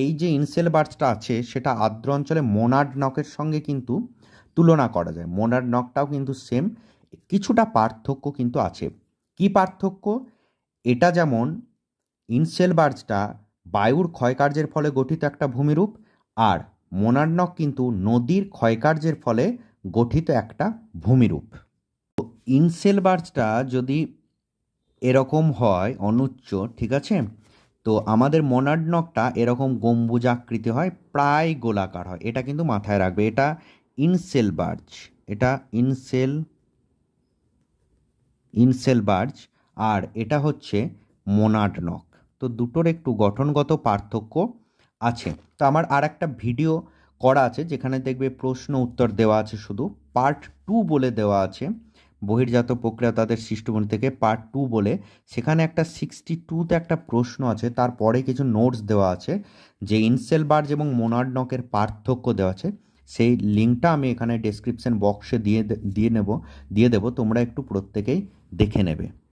এই যে ইনসেল বার্ডসটা আছে সেটা আর্দ্র অঞ্চলে মোনাড নকের সঙ্গে কিন্তু তুলনা করা যায়। মোনাড নকটাও কিন্তু সেম, কিছুটা পার্থক্য কিন্তু আছে। কি পার্থক্য? এটা যেমন ইনসেল বার্ডসটা বায়ুর ক্ষয়কার্যের ফলে গঠিত একটা ভূমিরূপ, আর মোনাড নক কিন্তু নদীর ক্ষয়কার্যের ফলে গঠিত একটা ভূমিরূপ। তো ইনসেল বার্ডসটা যদি এরকম হয় অনুচ্চ, ঠিক আছে, তো আমাদের মোনাড নকটা এরকম গম্বুজাকৃতি হয়, প্রায় গোলাকার হয়। এটা কিন্তু মাথায় রাখবে, এটা ইনসেল বার্জ, এটা ইনসেল বার্জ, আর এটা হচ্ছে মোনাড নক। তো দুটোর একটু গঠনগত পার্থক্য আছে। তো আমার আর একটা ভিডিও করা আছে যেখানে দেখবে প্রশ্ন উত্তর দেওয়া আছে, শুধু পার্ট 2 বলে দেওয়া আছে, বহির্জাত প্রক্রিয়া তাদের সৃষ্টিভূমি থেকে পার্ট 2 বলে। সেখানে একটা 62তে একটা প্রশ্ন আছে, তারপরে কিছু নোটস দেওয়া আছে যে ইনসেল বার্জ এবং মোনাড নকের পার্থক্য দেওয়া আছে। সেই লিঙ্কটা আমি এখানে ডেসক্রিপশন বক্সে দিয়ে দেবো, তোমরা একটু প্রত্যেকেই দেখে নেবে।